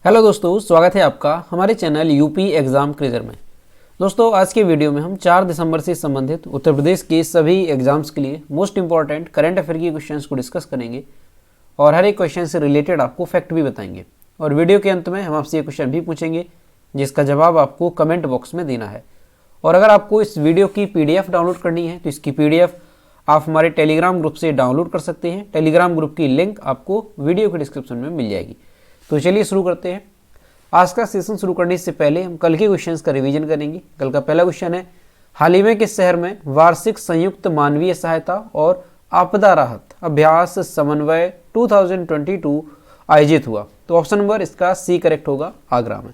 Hello दोस्तों, स्वागत है आपका हमारे चैनल यूपी एग्ज़ाम क्रेजर में। दोस्तों, आज के वीडियो में हम 4 दिसंबर से संबंधित उत्तर प्रदेश के सभी एग्जाम्स के लिए मोस्ट इंपॉर्टेंट करंट अफेयर के क्वेश्चंस को डिस्कस करेंगे और हर एक क्वेश्चन से रिलेटेड आपको फैक्ट भी बताएंगे। और वीडियो के अंत में हम आपसे ये क्वेश्चन भी पूछेंगे जिसका जवाब आपको कमेंट बॉक्स में देना है। और अगर आपको इस वीडियो की PDF डाउनलोड करनी है तो इसकी PDF आप हमारे टेलीग्राम ग्रुप से डाउनलोड कर सकते हैं। टेलीग्राम ग्रुप की लिंक आपको वीडियो के डिस्क्रिप्शन में मिल जाएगी। तो चलिए शुरू करते हैं। आज का सेशन शुरू करने से पहले हम कल के क्वेश्चंस का रिवीजन करेंगे। कल का पहला क्वेश्चन है, हाल ही में किस शहर में वार्षिक संयुक्त मानवीय सहायता और आपदा राहत अभ्यास समन्वय 2022 आयोजित हुआ? तो ऑप्शन नंबर इसका सी करेक्ट होगा, आगरा में।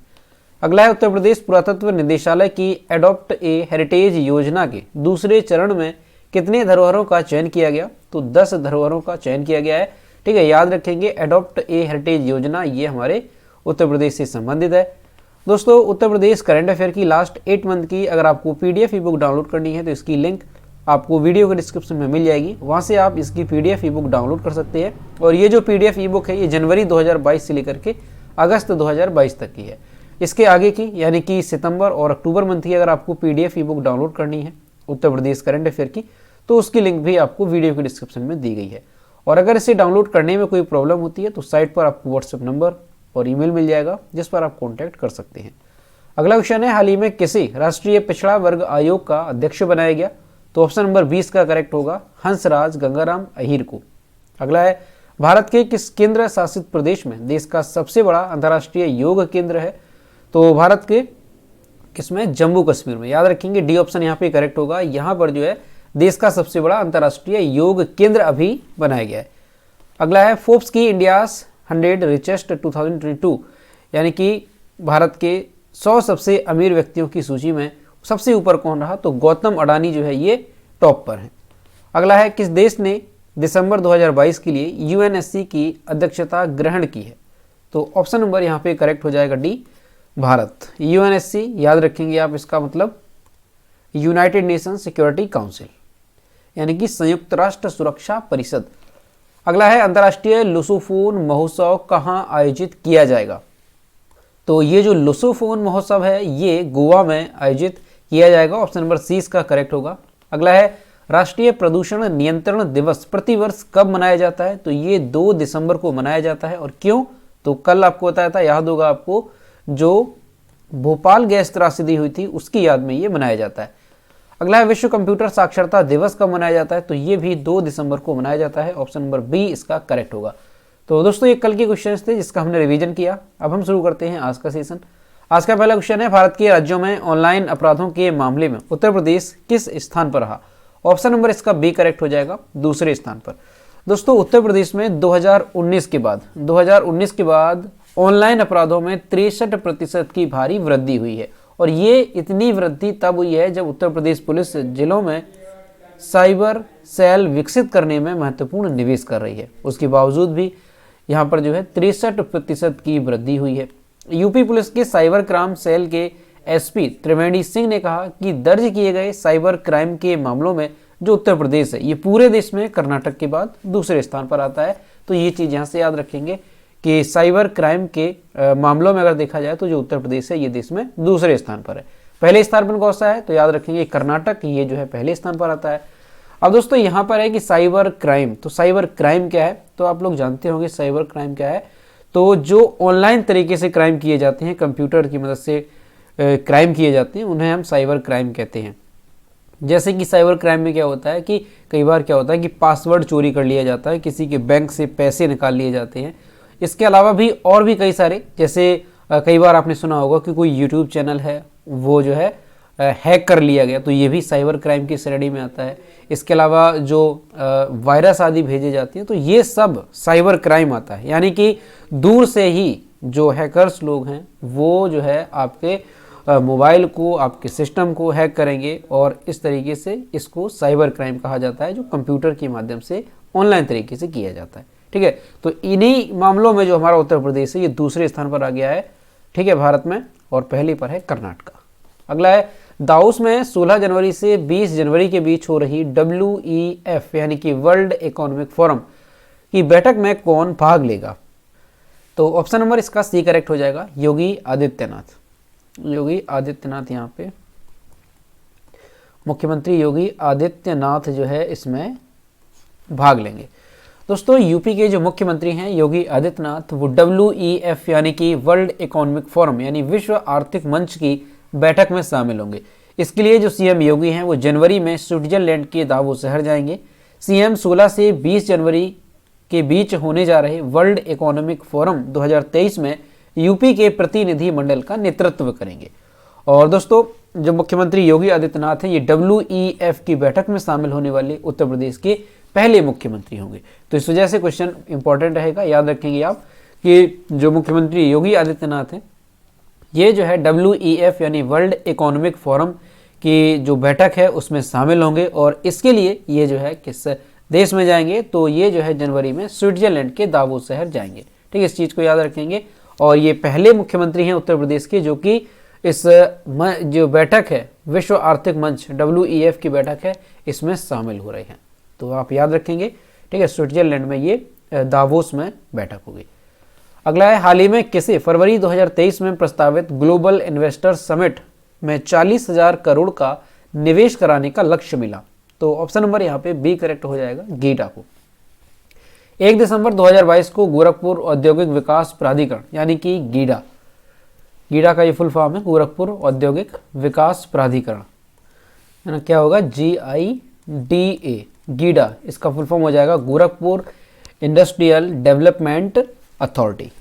अगला है, उत्तर प्रदेश पुरातत्व निदेशालय की एडॉप्ट ए हेरिटेज योजना के दूसरे चरण में कितने धरोहरों का चयन किया गया? तो 10 धरोहरों का चयन किया गया है। ठीक है, याद रखेंगे एडॉप्ट ए हेरिटेज योजना ये हमारे उत्तर प्रदेश से संबंधित है। दोस्तों, उत्तर प्रदेश करंट अफेयर की लास्ट 8 मंथ की अगर आपको PDF ई बुक डाउनलोड करनी है तो इसकी लिंक आपको वीडियो के डिस्क्रिप्शन में मिल जाएगी। वहां से आप इसकी PDF ई बुक डाउनलोड कर सकते हैं। और ये जो PDF ई बुक है ये जनवरी 2022 से लेकर के अगस्त 2022 तक की है। इसके आगे की यानी कि सितंबर और अक्टूबर मंथ की अगर आपको PDF ई बुक डाउनलोड करनी है उत्तर प्रदेश करंट अफेयर की तो उसकी लिंक भी आपको वीडियो के डिस्क्रिप्शन में दी गई है। और अगर इसे डाउनलोड करने में कोई प्रॉब्लम होती है तो साइट पर आपको व्हाट्सएप नंबर और ईमेल मिल जाएगा जिस पर आप कांटेक्ट कर सकते हैं। अगला क्वेश्चन है, हाल ही में किसे राष्ट्रीय पिछड़ा वर्ग आयोग का अध्यक्ष बनाया गया? तो ऑप्शन नंबर 20 का करेक्ट होगा, हंसराज गंगाराम अहीर को। अगला है, भारत के किस केंद्र शासित प्रदेश में देश का सबसे बड़ा अंतर्राष्ट्रीय योग केंद्र है? तो भारत के किसमें? जम्मू कश्मीर में। याद रखेंगे डी ऑप्शन यहाँ पे करेक्ट होगा। यहाँ पर जो है देश का सबसे बड़ा अंतर्राष्ट्रीय योग केंद्र अभी बनाया गया है। अगला है, फोर्ब्स की इंडियाज 100 रिचेस्ट 2022 यानी कि भारत के 100 सबसे अमीर व्यक्तियों की सूची में सबसे ऊपर कौन रहा? तो गौतम अडानी जो है ये टॉप पर है। अगला है, किस देश ने दिसंबर 2022 के लिए UNSC की अध्यक्षता ग्रहण की है? तो ऑप्शन नंबर यहाँ पे करेक्ट हो जाएगा डी, भारत। UNSC याद रखेंगे आप, इसका मतलब यूनाइटेड नेशन सिक्योरिटी काउंसिल यानी कि संयुक्त राष्ट्र सुरक्षा परिषद। अगला है, अंतर्राष्ट्रीय लुसोफोन महोत्सव कहाँ आयोजित किया जाएगा? तो ये जो लुसोफोन महोत्सव है ये गोवा में आयोजित किया जाएगा। ऑप्शन नंबर सी इसका करेक्ट होगा। अगला है, राष्ट्रीय प्रदूषण नियंत्रण दिवस प्रतिवर्ष कब मनाया जाता है? तो ये 2 दिसंबर को मनाया जाता है। और क्यों? तो कल आपको बताया था, याद होगा आपको, जो भोपाल गैस त्रासदी हुई थी उसकी याद में ये मनाया जाता है। अगला है, विश्व कंप्यूटर साक्षरता दिवस कब मनाया जाता है? तो ये भी 2 दिसंबर को मनाया जाता है। ऑप्शन नंबर बी इसका करेक्ट होगा। तो दोस्तों, ये कल के क्वेश्चंस थे जिसका हमने रिवीजन किया। अब हम शुरू करते हैं आज का सेशन। आज का पहला क्वेश्चन है, भारत के राज्यों में ऑनलाइन अपराधों के मामले में उत्तर प्रदेश किस स्थान पर रहा? ऑप्शन नंबर इसका बी करेक्ट हो जाएगा, दूसरे स्थान पर। दोस्तों, उत्तर प्रदेश में 2019 के बाद ऑनलाइन अपराधों में 63% की भारी वृद्धि हुई है। और ये इतनी वृद्धि तब हुई है जब उत्तर प्रदेश पुलिस जिलों में साइबर सेल विकसित करने में महत्वपूर्ण निवेश कर रही है। उसके बावजूद भी यहाँ पर जो है 63% की वृद्धि हुई है। यूपी पुलिस के साइबर क्राइम सेल के SP त्रिवेणी सिंह ने कहा कि दर्ज किए गए साइबर क्राइम के मामलों में जो उत्तर प्रदेश है ये पूरे देश में कर्नाटक के बाद दूसरे स्थान पर आता है। तो ये चीज़ यहाँ से याद रखेंगे कि साइबर क्राइम के मामलों में अगर देखा जाए तो जो उत्तर प्रदेश है ये देश में दूसरे स्थान पर है। पहले स्थान पर कौन सा है? तो याद रखेंगे कर्नाटक, ये जो है पहले स्थान पर आता है। अब दोस्तों, यहाँ पर है कि साइबर क्राइम, तो साइबर क्राइम क्या है? तो आप लोग जानते होंगे साइबर क्राइम क्या है। तो जो ऑनलाइन तरीके से क्राइम किए जाते हैं, कंप्यूटर की मदद से क्राइम किए जाते हैं, उन्हें हम साइबर क्राइम कहते हैं। जैसे कि साइबर क्राइम में क्या होता है कि कई बार क्या होता है कि पासवर्ड चोरी कर लिया जाता है, किसी के बैंक से पैसे निकाल लिए जाते हैं। इसके अलावा भी और भी कई सारे, जैसे कई बार आपने सुना होगा कि कोई यूट्यूब चैनल है वो जो है हैक कर लिया गया, तो ये भी साइबर क्राइम की श्रेणी में आता है। इसके अलावा जो वायरस आदि भेजे जाती हैं तो ये सब साइबर क्राइम आता है। यानी कि दूर से ही जो हैकर्स लोग हैं वो जो है आपके मोबाइल को, आपके सिस्टम को हैक करेंगे और इस तरीके से इसको साइबर क्राइम कहा जाता है, जो कंप्यूटर के माध्यम से ऑनलाइन तरीके से किया जाता है। ठीक है, तो इन्हीं मामलों में जो हमारा उत्तर प्रदेश है ये दूसरे स्थान पर आ गया है, ठीक है, भारत में, और पहले पर है कर्नाटक। अगला है, दाउस में 16 जनवरी से 20 जनवरी के बीच हो रही WEF यानी कि वर्ल्ड इकोनॉमिक फोरम की बैठक में कौन भाग लेगा? तो ऑप्शन नंबर इसका सी करेक्ट हो जाएगा, योगी आदित्यनाथ। योगी आदित्यनाथ यहाँ पे मुख्यमंत्री योगी आदित्यनाथ जो है इसमें भाग लेंगे। दोस्तों यूपी के जो मुख्यमंत्री हैं योगी आदित्यनाथ, वो WEF यानी कि वर्ल्ड इकोनॉमिक फोरम यानी विश्व आर्थिक मंच की बैठक में शामिल होंगे। इसके लिए जो सीएम योगी हैं वो जनवरी में स्विट्जरलैंड के दावोस शहर जाएंगे। सीएम 16 से 20 जनवरी के बीच होने जा रहे वर्ल्ड इकोनॉमिक फोरम 2023 में यूपी के प्रतिनिधि मंडल का नेतृत्व करेंगे। और दोस्तों जो मुख्यमंत्री योगी आदित्यनाथ हैं ये WEF की बैठक में शामिल होने वाले उत्तर प्रदेश के पहले मुख्यमंत्री होंगे। तो इस वजह से क्वेश्चन इंपॉर्टेंट रहेगा, याद रखेंगे आप कि जो मुख्यमंत्री योगी आदित्यनाथ हैं ये जो है WEF यानी वर्ल्ड इकोनॉमिक फोरम की जो बैठक है उसमें शामिल होंगे। और इसके लिए ये जो है किस देश में जाएंगे, तो ये जो है जनवरी में स्विट्जरलैंड के दावोस शहर जाएंगे। ठीक है, इस चीज़ को याद रखेंगे। और ये पहले मुख्यमंत्री हैं उत्तर प्रदेश के जो कि इस जो बैठक है विश्व आर्थिक मंच WEF की बैठक है इसमें शामिल हो रहे हैं। तो आप याद रखेंगे। ठीक है, स्विट्जरलैंड में ये दावोस में बैठक होगी। अगला है, हाल ही में किसे फरवरी 2023 में प्रस्तावित ग्लोबल इन्वेस्टर समिट में 40,000 करोड़ का निवेश कराने का लक्ष्य मिला? तो ऑप्शन नंबर यहाँ पे बी करेक्ट हो जाएगा, गीडा को। 1 दिसंबर 2022 को गोरखपुर औद्योगिक विकास प्राधिकरण यानी कि गीडा, गीडा का ये फुल फॉर्म है गोरखपुर औद्योगिक विकास प्राधिकरण, है ना, क्या होगा GIDA, गीडा इसका फुल फॉर्म हो जाएगा गोरखपुर इंडस्ट्रियल डेवलपमेंट अथॉरिटी।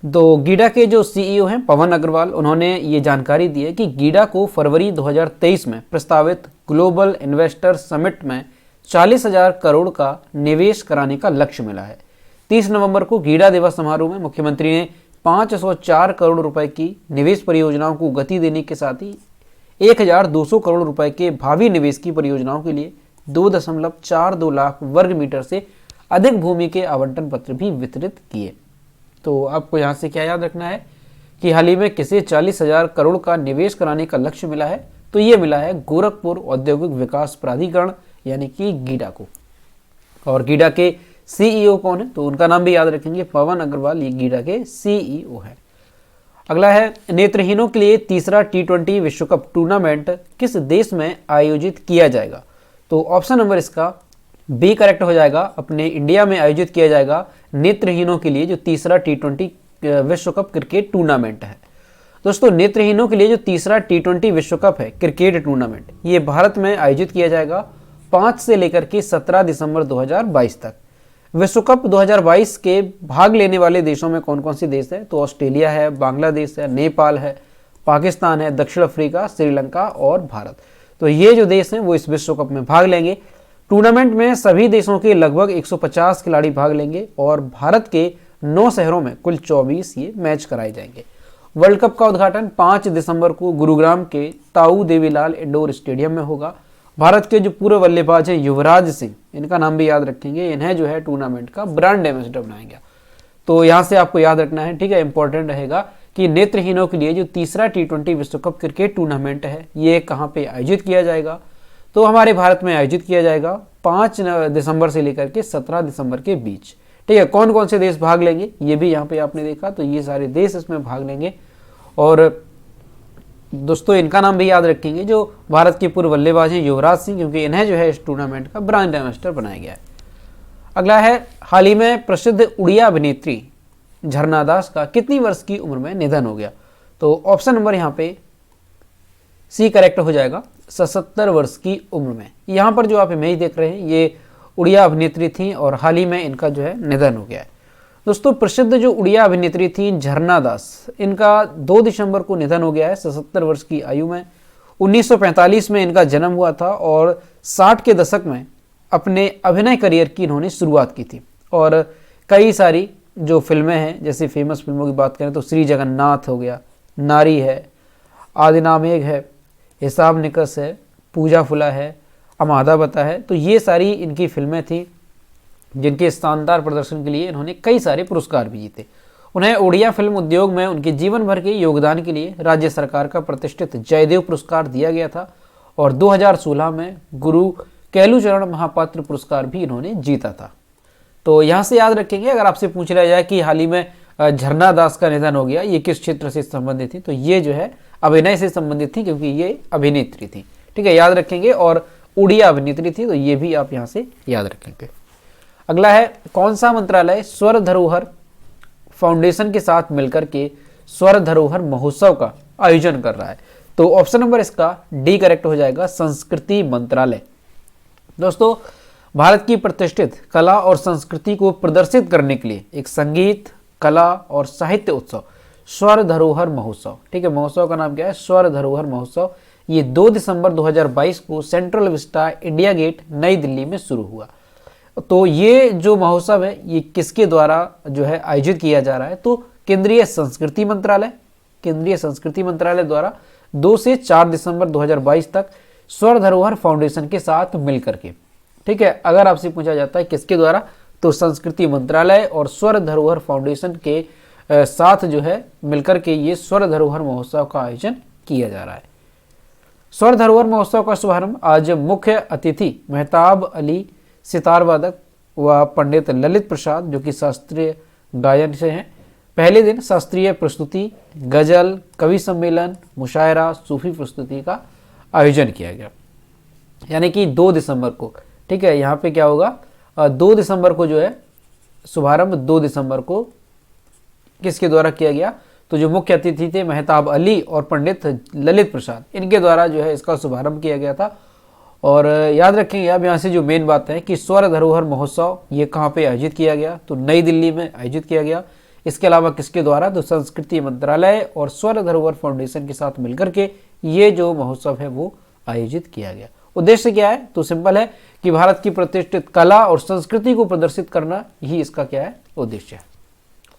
तो गीडा के जो CEO हैं पवन अग्रवाल, उन्होंने ये जानकारी दी है कि गीडा को फरवरी 2023 में प्रस्तावित ग्लोबल इन्वेस्टर समिट में 40,000 करोड़ का निवेश कराने का लक्ष्य मिला है। 30 नवंबर को गीडा दिवस समारोह में मुख्यमंत्री ने 504 करोड़ रुपए की निवेश परियोजनाओं को गति देने के साथ ही 1,200 करोड़ रुपए के भावी निवेश की परियोजनाओं के लिए 2.42 लाख वर्ग मीटर से अधिक भूमि के आवंटन पत्र भी वितरित किए। तो आपको यहाँ से क्या याद रखना है कि हाल ही में किसे 40,000 करोड़ का निवेश कराने का लक्ष्य मिला है, तो ये मिला है गोरखपुर औद्योगिक विकास प्राधिकरण यानी कि गीडा को। और गीडा के CEO कौन है, तो उनका नाम भी याद रखेंगे, पवन अग्रवाल, ये गीडा के CEO है। अगला है, नेत्रहीनों के लिए तीसरा T20 विश्व कप टूर्नामेंट किस देश में आयोजित किया जाएगा? तो ऑप्शन नंबर इसका बी करेक्ट हो जाएगा, अपने इंडिया में आयोजित किया जाएगा नेत्रहीनों के लिए जो तीसरा T20 विश्व कप क्रिकेट टूर्नामेंट है। दोस्तों नेत्रहीनों के लिए जो तीसरा T20 विश्व कप है क्रिकेट टूर्नामेंट, ये भारत में आयोजित किया जाएगा 5 से लेकर के 17 दिसंबर 2022 तक। विश्व कप 2022 के भाग लेने वाले देशों में कौन कौन से देश है, तो ऑस्ट्रेलिया है, बांग्लादेश है, नेपाल है, पाकिस्तान है, दक्षिण अफ्रीका, श्रीलंका और भारत। तो ये जो देश हैं वो इस विश्व कप में भाग लेंगे। टूर्नामेंट में सभी देशों के लगभग 150 खिलाड़ी भाग लेंगे और भारत के 9 शहरों में कुल 24 ये मैच कराए जाएंगे। वर्ल्ड कप का उद्घाटन 5 दिसंबर को गुरुग्राम के ताऊ देवीलाल इंडोर स्टेडियम में होगा। भारत के जो पूर्व बल्लेबाज हैं युवराज सिंह, इनका नाम भी याद रखेंगे, इन्हें जो है टूर्नामेंट का ब्रांड एम्बेसडर बनाया गया। तो यहाँ से आपको याद रखना है, ठीक है, इंपॉर्टेंट रहेगा कि नेत्रहीनों के लिए जो तीसरा T20 विश्व कप क्रिकेट टूर्नामेंट है ये कहाँ पे आयोजित किया जाएगा, तो हमारे भारत में आयोजित किया जाएगा 5 दिसंबर से लेकर के 17 दिसंबर के बीच। ठीक है, कौन कौन से देश भाग लेंगे ये भी यहाँ पे आपने देखा, तो ये सारे देश इसमें भाग लेंगे। और दोस्तों इनका नाम भी याद रखेंगे, जो भारत के पूर्व बल्लेबाज हैं युवराज सिंह, क्योंकि इन्हें जो है इस टूर्नामेंट का ब्रांड एम्बेसडर बनाया गया है। अगला है, हाल ही में प्रसिद्ध उड़िया अभिनेत्री झरना दास का कितनी वर्ष की उम्र में निधन हो गया? तो ऑप्शन नंबर यहाँ पे सी करेक्ट हो जाएगा, 77 वर्ष की उम्र में। यहाँ पर जो आप इमेज देख रहे हैं ये उड़िया अभिनेत्री थी और हाल ही में इनका जो है निधन हो गया है। दोस्तों प्रसिद्ध जो उड़िया अभिनेत्री थी झरना दास, इनका 2 दिसंबर को निधन हो गया है 77 वर्ष की आयु में। 1945 में इनका जन्म हुआ था और 60 के दशक में अपने अभिनय करियर की इन्होंने शुरुआत की थी और कई सारी जो फिल्में हैं, जैसे फेमस फिल्मों की बात करें तो श्री जगन्नाथ हो गया, नारी है, आदिनामेघ है, हिसाब निकस है, पूजा फुला है, अमादा बता है, तो ये सारी इनकी फिल्में थी जिनके शानदार प्रदर्शन के लिए इन्होंने कई सारे पुरस्कार भी जीते। उन्हें उड़िया फिल्म उद्योग में उनके जीवन भर के योगदान के लिए राज्य सरकार का प्रतिष्ठित जयदेव पुरस्कार दिया गया था और 2016 में गुरु कैलूचरण महापात्र पुरस्कार भी इन्होंने जीता था। तो यहाँ से याद रखेंगे, अगर आपसे पूछ लिया जाए कि हाल ही में झरना दास का निधन हो गया, ये किस क्षेत्र से संबंधित थी? तो ये जो है अभिनय से संबंधित थी, क्योंकि ये अभिनेत्री थी। ठीक है, याद रखेंगे। और उड़िया अभिनेत्री थी, तो ये भी आप यहाँ से याद रखेंगे। अगला है, कौन सा मंत्रालय स्वर धरोहर फाउंडेशन के साथ मिलकर के स्वर धरोहर महोत्सव का आयोजन कर रहा है? तो ऑप्शन नंबर इसका डी करेक्ट हो जाएगा, संस्कृति मंत्रालय। दोस्तों, भारत की प्रतिष्ठित कला और संस्कृति को प्रदर्शित करने के लिए एक संगीत, कला और साहित्य उत्सव स्वर धरोहर महोत्सव, ठीक है, महोत्सव का नाम क्या है? स्वर धरोहर महोत्सव। ये 2 दिसंबर 2022 को सेंट्रल विस्टा इंडिया गेट नई दिल्ली में शुरू हुआ। तो ये जो महोत्सव है ये किसके द्वारा जो है आयोजित किया जा रहा है? तो केंद्रीय संस्कृति मंत्रालय द्वारा 2 से 4 दिसंबर 2022 तक स्वर धरोहर फाउंडेशन के साथ मिलकर के। ठीक है, अगर आपसे पूछा जाता है किसके द्वारा, तो संस्कृति मंत्रालय और स्वर धरोहर फाउंडेशन के साथ जो है मिलकर के ये स्वर धरोहर महोत्सव का आयोजन किया जा रहा है। स्वर धरोहर महोत्सव का शुभारंभ आज मुख्य अतिथि मेहताब अली सितार वादक व पंडित ललित प्रसाद, जो कि शास्त्रीय गायन से हैं, पहले दिन शास्त्रीय प्रस्तुति, गजल, कवि सम्मेलन, मुशायरा, सूफी प्रस्तुति का आयोजन किया गया, यानी कि 2 दिसंबर को। ठीक है, यहाँ पे क्या होगा, 2 दिसंबर को जो है शुभारंभ 2 दिसंबर को किसके द्वारा किया गया? तो जो मुख्य अतिथि थे मेहताब अली और पंडित ललित प्रसाद, इनके द्वारा जो है इसका शुभारंभ किया गया था। और याद रखेंगे अब यहाँ से जो मेन बात है कि स्वर धरोहर महोत्सव ये कहाँ पे आयोजित किया गया? तो नई दिल्ली में आयोजित किया गया। इसके अलावा किसके द्वारा? तो संस्कृति मंत्रालय और स्वर धरोहर फाउंडेशन के साथ मिलकर के ये जो महोत्सव है वो आयोजित किया गया। उद्देश्य क्या है? तो सिंपल है कि भारत की प्रतिष्ठित कला और संस्कृति को प्रदर्शित करना ही इसका क्या है? उद्देश्य है।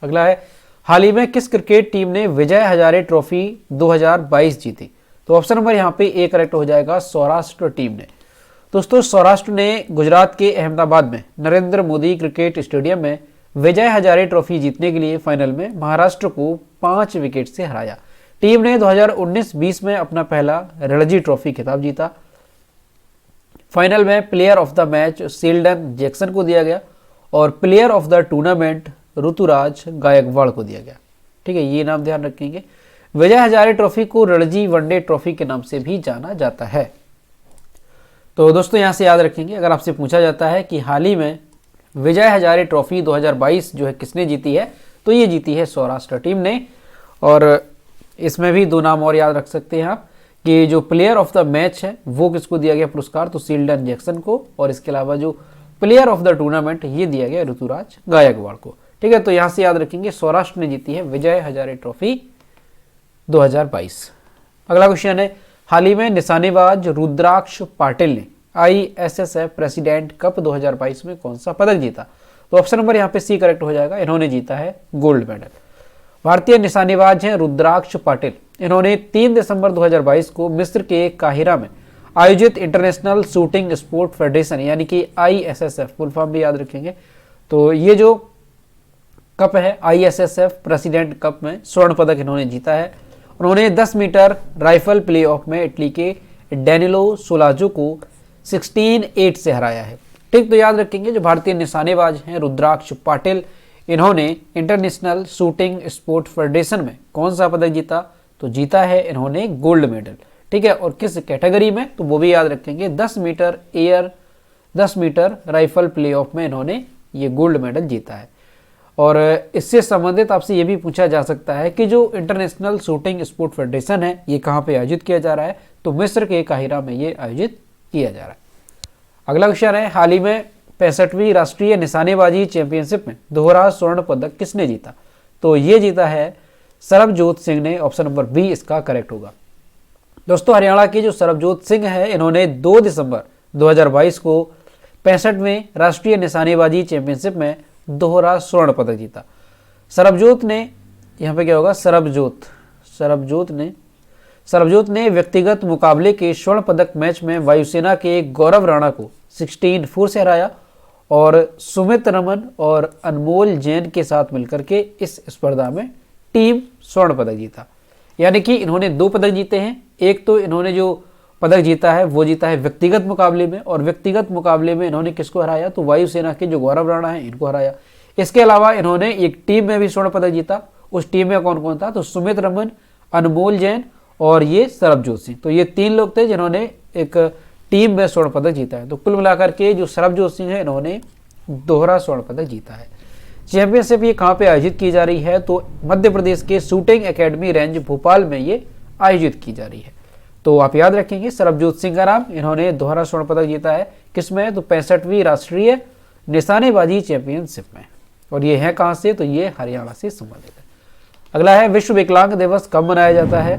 अगला है, हाल ही में किस क्रिकेट टीम ने विजय हजारे ट्रॉफी 2022 जीती? तो ऑप्शन नंबर यहाँ पे ए करेक्ट हो जाएगा, सौराष्ट्र टीम ने। दोस्तों, सौराष्ट्र ने गुजरात के अहमदाबाद में नरेंद्र मोदी क्रिकेट स्टेडियम में विजय हजारे ट्रॉफी जीतने के लिए फाइनल में महाराष्ट्र को 5 विकेट से हराया। टीम ने 2019-20 में अपना पहला रणजी ट्रॉफी खिताब जीता। फाइनल में player of the match Sheldon Jackson को दिया गया और player of the tournament Ruturaj Gaikwad को दिया गया। ठीक है, ये नाम ध्यान रखेंगे। विजय हजारे ट्रॉफी को रणजी वनडे ट्रॉफी के नाम से भी जाना जाता है। तो दोस्तों, यहाँ से याद रखेंगे, अगर आपसे पूछा जाता है कि हाल ही में विजय हजारे ट्रॉफी 2022 जो है किसने जीती है, तो ये जीती है सौराष्ट्र टीम ने। और इसमें भी 2 नाम और याद रख सकते हैं आप कि जो प्लेयर ऑफ द मैच है वो किसको दिया गया पुरस्कार? तो शील्डन जैक्सन को। और इसके अलावा जो प्लेयर ऑफ द टूर्नामेंट ये दिया गया ऋतुराज गायकवाड़ को। ठीक है, तो यहाँ से याद रखेंगे सौराष्ट्र ने जीती है विजय हजारे ट्रॉफी 2022। अगला क्वेश्चन है, हाल ही में निशानेबाज रुद्राक्ष पाटिल ने ISSF प्रेसिडेंट कप 2022 में कौन सा पदक जीता? तो ऑप्शन नंबर यहाँ पे सी करेक्ट हो जाएगा, इन्होंने जीता है गोल्ड मेडल। भारतीय निशानेबाज हैं रुद्राक्ष पाटिल। इन्होंने 3 दिसंबर 2022 को मिस्र के काहिरा में आयोजित इंटरनेशनल शूटिंग स्पोर्ट फेडरेशन यानी कि ISSF, फुल फॉर्म भी याद रखेंगे। तो ये जो कप है ISSF प्रेसिडेंट कप में स्वर्ण पदक इन्होंने जीता है। उन्होंने 10 मीटर राइफल प्ले ऑफ में इटली के डेनिलो सोलाजो को 16-8 से हराया है। ठीक, तो याद रखेंगे जो भारतीय निशानेबाज हैं रुद्राक्ष पाटिल, इन्होंने इंटरनेशनल शूटिंग स्पोर्ट फेडरेशन में कौन सा पदक जीता? तो जीता है इन्होंने गोल्ड मेडल। ठीक है, और किस कैटेगरी में? तो वो भी याद रखेंगे, 10 मीटर राइफल प्ले ऑफ में इन्होंने ये गोल्ड मेडल जीता है। और इससे संबंधित आपसे ये भी पूछा जा सकता है कि जो इंटरनेशनल शूटिंग स्पोर्ट फेडरेशन है ये कहाँ पे आयोजित किया जा रहा है? तो मिस्र के काहिरा में ये आयोजित किया जा रहा है। अगला क्वेश्चन है, हाल ही में 65वीं राष्ट्रीय निशानेबाजी चैंपियनशिप में दोहरा स्वर्ण पदक किसने जीता? तो ये जीता है सरबजोत सिंह ने। ऑप्शन नंबर बी इसका करेक्ट होगा। दोस्तों, हरियाणा के जो सरबजोत सिंह है इन्होंने 2 दिसंबर 2022 को 65वें राष्ट्रीय निशानेबाजी चैंपियनशिप में दोहरा स्वर्ण पदक जीता। सरबजोत ने, यहाँ पे क्या होगा, सरबजोत ने व्यक्तिगत मुकाबले के स्वर्ण पदक मैच में वायुसेना के गौरव राणा को 16-4 से हराया और सुमित रमन और अनमोल जैन के साथ मिलकर के इस स्पर्धा में टीम स्वर्ण पदक जीता। यानी कि इन्होंने 2 पदक जीते हैं। एक तो इन्होंने जो पदक जीता है वो जीता है व्यक्तिगत मुकाबले में, और व्यक्तिगत मुकाबले में इन्होंने किसको हराया? तो वायुसेना के जो गौरव राणा है इनको हराया। इसके अलावा इन्होंने एक टीम में भी स्वर्ण पदक जीता। उस टीम में कौन कौन था? तो सुमित रमन, अनमोल जैन और ये सरबजोत सिंह। तो ये 3 लोग थे जिन्होंने एक टीम में स्वर्ण पदक जीता है। तो कुल मिलाकर के जो सरबजोत सिंह है इन्होंने दोहरा स्वर्ण पदक जीता है। चैंपियनशिप ये कहाँ पे आयोजित की जा रही है? तो मध्य प्रदेश के शूटिंग एकेडमी रेंज भोपाल में ये आयोजित की जा रही है। तो आप याद रखेंगे सरबजोत सिंह का नाम, इन्होंने दोहरा स्वर्ण पदक जीता है। किसमें? तो 65वीं राष्ट्रीय निशानेबाजी चैंपियनशिप में। और ये है कहाँ से? तो ये हरियाणा से संबंधित है। अगला है विश्व विकलांग दिवस कब मनाया जाता है?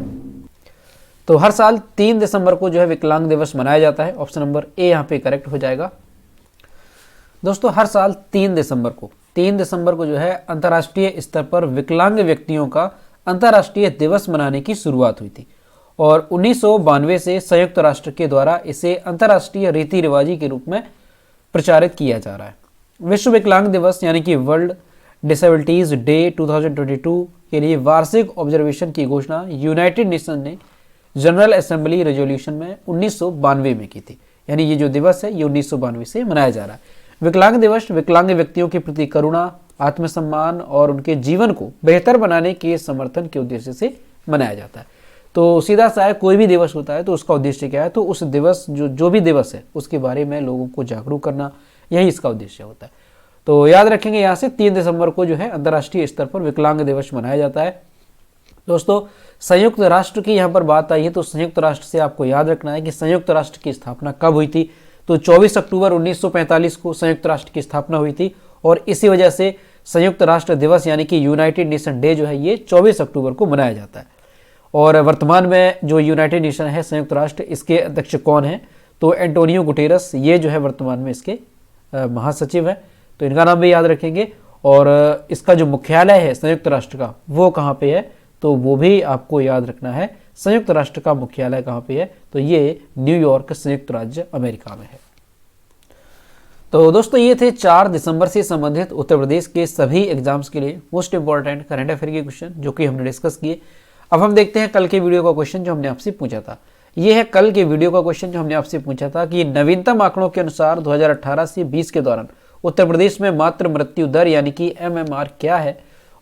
तो हर साल 3 दिसंबर को जो है विकलांग दिवस मनाया जाता है। ऑप्शन नंबर ए यहाँ पे करेक्ट हो जाएगा। दोस्तों हर साल 3 दिसंबर को जो है अंतर्राष्ट्रीय स्तर पर विकलांग व्यक्तियों का अंतर्राष्ट्रीय दिवस मनाने की शुरुआत हुई थी और 1992 से संयुक्त राष्ट्र के द्वारा इसे अंतर्राष्ट्रीय रीति रिवाजी के रूप में प्रचारित किया जा रहा है। विश्व विकलांग दिवस यानी कि वर्ल्ड डिसेबिलिटीज डे 2022 के लिए वार्षिक ऑब्जर्वेशन की घोषणा यूनाइटेड नेशन ने जनरल असेंबली रेजोल्यूशन में 1992 में की थी। यानी ये जो दिवस है ये 1992 से मनाया जा रहा है। विकलांग दिवस विकलांग व्यक्तियों के प्रति करुणा, आत्मसम्मान और उनके जीवन को बेहतर बनाने के समर्थन के उद्देश्य से मनाया जाता है। तो सीधा सा है, कोई भी दिवस होता है तो उसका उद्देश्य क्या है? तो उस दिवस जो भी दिवस है उसके बारे में लोगों को जागरूक करना, यही इसका उद्देश्य होता है। तो याद रखेंगे यहाँ से 3 दिसंबर को जो है अंतर्राष्ट्रीय स्तर पर विकलांग दिवस मनाया जाता है। दोस्तों संयुक्त राष्ट्र की यहाँ पर बात आई है तो संयुक्त राष्ट्र से आपको याद रखना है कि संयुक्त राष्ट्र की स्थापना कब हुई थी? तो 24 अक्टूबर 1945 को संयुक्त राष्ट्र की स्थापना हुई थी और इसी वजह से संयुक्त राष्ट्र दिवस यानी कि यूनाइटेड नेशन डे जो है ये 24 अक्टूबर को मनाया जाता है। और वर्तमान में जो यूनाइटेड नेशन है संयुक्त राष्ट्र, इसके अध्यक्ष कौन है? तो एंटोनियो गुटेरस, ये जो है वर्तमान में इसके महासचिव है। तो इनका नाम भी याद रखेंगे। और इसका जो मुख्यालय है संयुक्त राष्ट्र का वो कहाँ पे है? तो वो भी आपको याद रखना है। संयुक्त राष्ट्र का मुख्यालय कहाँ पे है? तो ये न्यूयॉर्क संयुक्त राज्य अमेरिका में है। तो दोस्तों ये थे 4 दिसंबर से संबंधित उत्तर प्रदेश के सभी एग्जाम्स के लिए मोस्ट इंपॉर्टेंट करंट अफेयर के क्वेश्चन जो कि हमने डिस्कस किए। अब हम देखते हैं कल के वीडियो का क्वेश्चन जो हमने आपसे पूछा था। ये है कल के वीडियो का क्वेश्चन जो हमने आपसे पूछा था कि नवीनतम आंकड़ों के अनुसार 2018 से 20 के दौरान उत्तर प्रदेश में मातृ मृत्यु दर यानी कि MMR क्या है?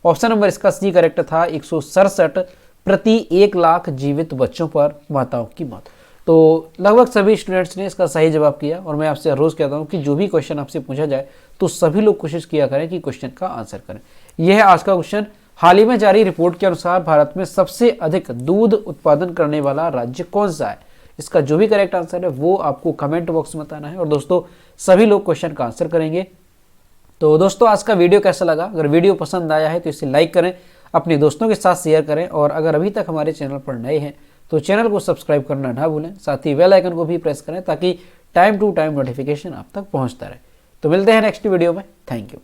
ऑप्शन नंबर इसका सी करेक्ट था 167 प्रति 1 लाख जीवित बच्चों पर माताओं की मौत। तो लगभग सभी स्टूडेंट्स ने इसका सही जवाब किया और मैं आपसे रोज कहता हूं कि जो भी क्वेश्चन आपसे पूछा जाए तो सभी लोग कोशिश किया करें कि क्वेश्चन का आंसर करें। यह है आज का क्वेश्चन। हाल ही में जारी रिपोर्ट के अनुसार भारत में सबसे अधिक दूध उत्पादन करने वाला राज्य कौन सा है? इसका जो भी करेक्ट आंसर है वो आपको कमेंट बॉक्स में बताना है और दोस्तों सभी लोग क्वेश्चन का आंसर करेंगे। तो दोस्तों आज का वीडियो कैसा लगा? अगर वीडियो पसंद आया है तो इसे लाइक करें, अपने दोस्तों के साथ शेयर करें और अगर अभी तक हमारे चैनल पर नए हैं तो चैनल को सब्सक्राइब करना ना भूलें। साथ ही बेल आइकन को भी प्रेस करें ताकि टाइम टू टाइम नोटिफिकेशन आप तक पहुंचता रहे। तो मिलते हैं नेक्स्ट वीडियो में। Thank you.